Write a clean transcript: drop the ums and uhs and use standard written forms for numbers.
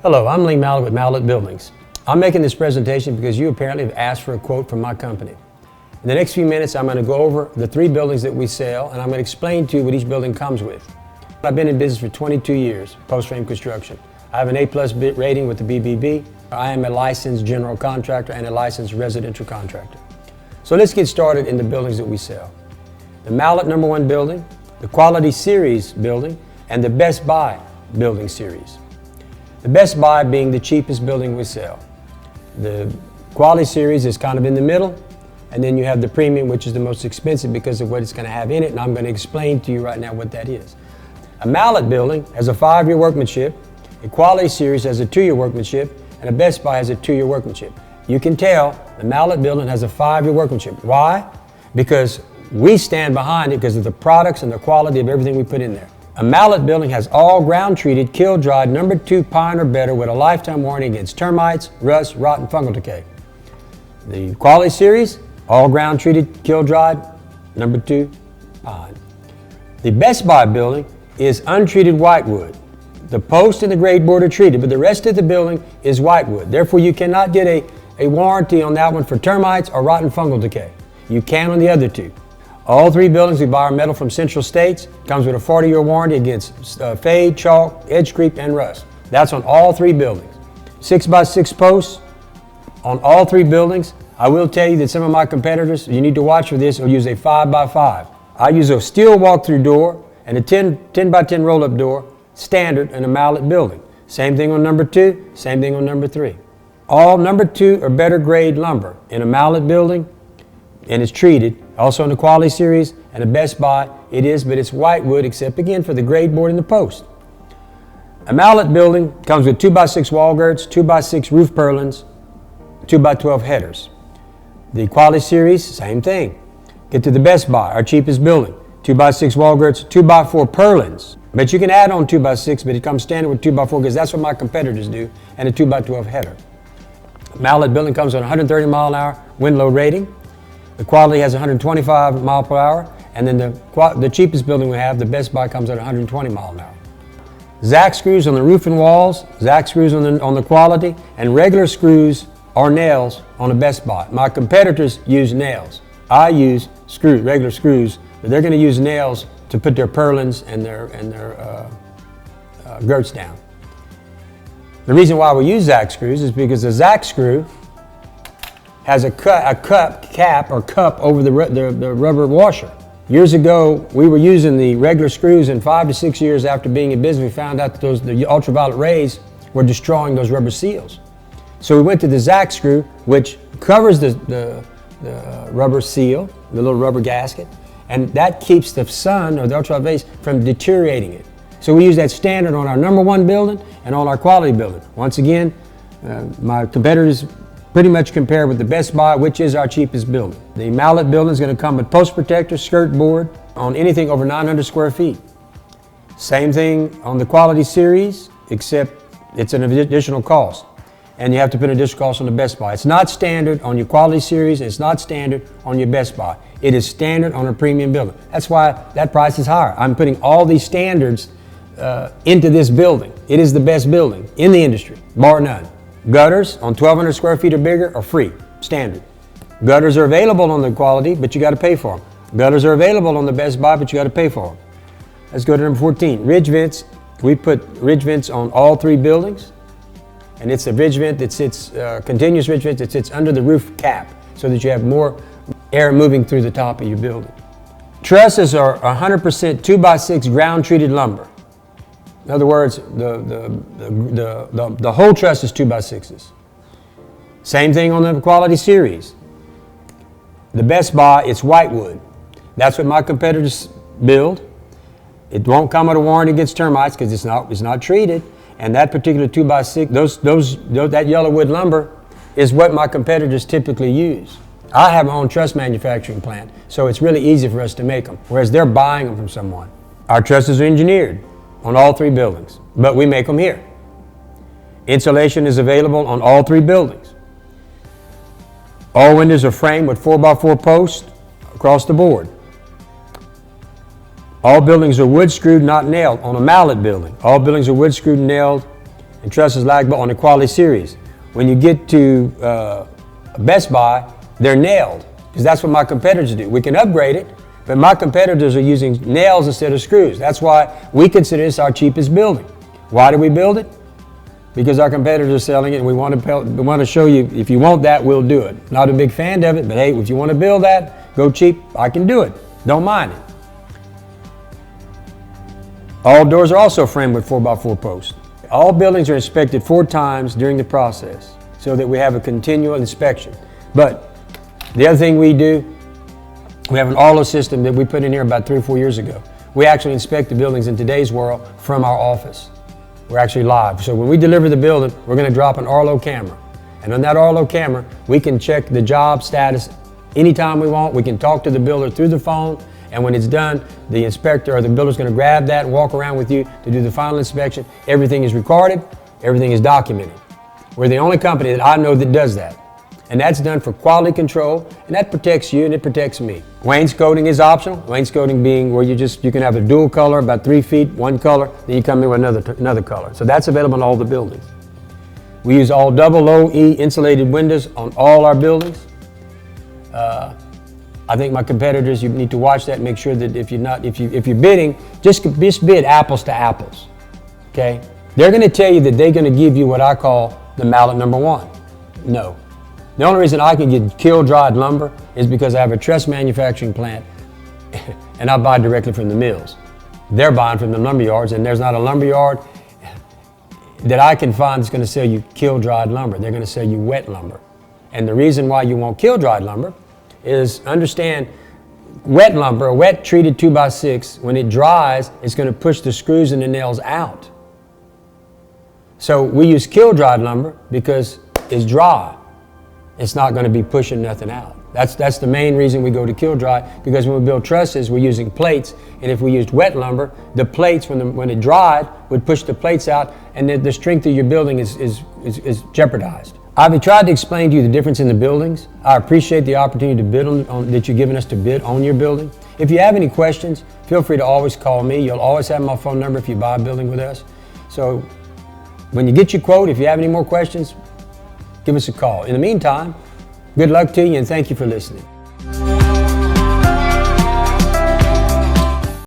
Hello, I'm Lee Mallett with Mallett Buildings. I'm making this presentation because you apparently have asked for a quote from my company. In the next few minutes, I'm going to go over the 3 buildings that we sell, and I'm going to explain to you what each building comes with. I've been in business for 22 years, post-frame construction. I have an A+ rating with the BBB. I am a licensed general contractor and a licensed residential contractor. So let's get started in the buildings that we sell. The Mallett #1 building, the Quality Series building, and the Best Buy building series. The Best Buy being the cheapest building we sell. The Quality Series is kind of in the middle, and then you have the Premium, which is the most expensive because of what it's going to have in it, and I'm going to explain to you right now what that is. A Mallett building has a 5-year workmanship, a Quality Series has a 2-year workmanship, and a Best Buy has a 2-year workmanship. You can tell the Mallett building has a 5-year workmanship. Why? Because we stand behind it because of the products and the quality of everything we put in there. A Mallett building has all ground-treated, kill-dried, #2 pine or better with a lifetime warranty against termites, rust, rot, and fungal decay. The Quality Series, all ground-treated, kill-dried, #2 pine. The Best Buy building is untreated whitewood. The post and the grade board are treated, but the rest of the building is whitewood. Therefore, you cannot get a warranty on that one for termites or rot and fungal decay. You can on the other 2. All 3 buildings, we buy our metal from Central States. Comes with a 40-year warranty against fade, chalk, edge creep, and rust. That's on all 3 buildings. 6x6 posts on all 3 buildings. I will tell you that some of my competitors, you need to watch for this, will use a 5x5. I use a steel walk-through door and a 10x10 roll-up door, standard in a Mallett building. Same thing on #2, same thing on #3. All #2 or better grade lumber in a Mallett building, and it's treated. Also in the Quality Series and the Best Buy, it is, but it's whitewood except again for the grade board and the post. A Mallett building comes with 2x6 wall girts, 2x6 roof purlins, 2x12 headers. The Quality Series, same thing. Get to the Best Buy, our cheapest building. 2x6 wall girts, 2x4 purlins. But you can add on 2x6, but it comes standard with 2x4 because that's what my competitors do, and a 2x12 header. Mallett building comes with 130 mile an hour wind load rating. The Quality has 125 mile per hour, and then the cheapest building we have, the Best Buy, comes at 120 mile an hour. Zack screws on the roof and walls, Zack screws on the Quality, and regular screws or nails on the Best Buy. My competitors use nails. I use screws, regular screws, but they're going to use nails to put their purlins and their girts down. The reason why we use Zack screws is because the Zack screw has a cup over the rubber washer. Years ago, we were using the regular screws, and 5 to 6 years after being in business, we found out that the ultraviolet rays were destroying those rubber seals. So we went to the Zack screw, which covers the rubber seal, the little rubber gasket, and that keeps the sun or the ultraviolet rays from deteriorating it. So we use that standard on our #1 building and on our Quality building. Once again, my competitors pretty much compare with the Best Buy, which is our cheapest building. The Mallett building is going to come with post protector, skirt board on anything over 900 square feet. Same thing on the Quality Series, except it's an additional cost. And you have to put an additional cost on the Best Buy. It's not standard on your Quality Series, it's not standard on your Best Buy. It is standard on a premium building. That's why that price is higher. I'm putting all these standards into this building. It is the best building in the industry, bar none. Gutters on 1,200 square feet or bigger are free, standard. Gutters are available on the Quality, but you got to pay for them. Gutters are available on the Best Buy, but you got to pay for them. Let's go to #14, ridge vents. We put ridge vents on all 3 buildings, and it's a ridge vent that sits, continuous ridge vent that sits under the roof cap so that you have more air moving through the top of your building. Trusses are 100% 2x6 ground-treated lumber. In other words, the whole truss is 2x6s. Same thing on the Quality Series. The Best Buy, it's whitewood. That's what my competitors build. It won't come with a warranty against termites because it's not treated. And that particular 2x6, that yellow wood lumber is what my competitors typically use. I have my own truss manufacturing plant, so it's really easy for us to make them, whereas they're buying them from someone. Our trusses are engineered on all 3 buildings, but we make them here. Insulation is available on all 3 buildings. All windows are framed with 4x4 posts across the board. All buildings are wood screwed, not nailed on a Mallett building. All buildings are wood screwed and nailed and Trusses lag on the quality series. When you get to Best Buy, they're nailed, because that's what my competitors do. We can upgrade it, but my competitors are using nails instead of screws. That's why we consider this our cheapest building. Why do we build it? Because our competitors are selling it, and we want to show you, if you want that, we'll do it. Not a big fan of it, but hey, if you want to build that, go cheap, I can do it. Don't mind it. All doors are also framed with 4x4 posts. All buildings are inspected 4 times during the process so that we have a continual inspection. But the other thing we do, we have an Arlo system that we put in here about 3 or 4 years ago. We actually inspect the buildings in today's world from our office. We're actually live. So when we deliver the building, we're going to drop an Arlo camera. And on that Arlo camera, we can check the job status anytime we want. We can talk to the builder through the phone. And when it's done, the inspector or the builder is going to grab that and walk around with you to do the final inspection. Everything is recorded. Everything is documented. We're the only company that I know that does that. And that's done for quality control, and that protects you and it protects me. Wainscoting is optional. Wainscoting being where you can have a dual color, about 3 feet, one color, then you come in with another color. So that's available in all the buildings. We use all double low E insulated windows on all our buildings. I think my competitors, you need to watch that and make sure that if you're bidding, just bid apples to apples, okay? They're gonna tell you that they're gonna give you what I call the Mallot #1. No. The only reason I can get kiln-dried lumber is because I have a truss manufacturing plant and I buy directly from the mills. They're buying from the lumber yards, and there's not a lumber yard that I can find that's gonna sell you kiln-dried lumber. They're gonna sell you wet lumber. And the reason why you want kiln-dried lumber is, understand, wet lumber, a wet treated 2x6, when it dries, it's going to push the screws and the nails out. So we use kiln-dried lumber because it's dry. It's not going to be pushing nothing out. That's the main reason we go to kiln-dry, because when we build trusses, we're using plates, and if we used wet lumber, the plates, when it dried, would push the plates out, and the strength of your building is jeopardized. I've tried to explain to you the difference in the buildings. I appreciate the opportunity to bid that you've given us to bid on your building. If you have any questions, feel free to always call me. You'll always have my phone number if you buy a building with us. So when you get your quote, if you have any more questions, give us a call. In the meantime, good luck to you, and thank you for listening.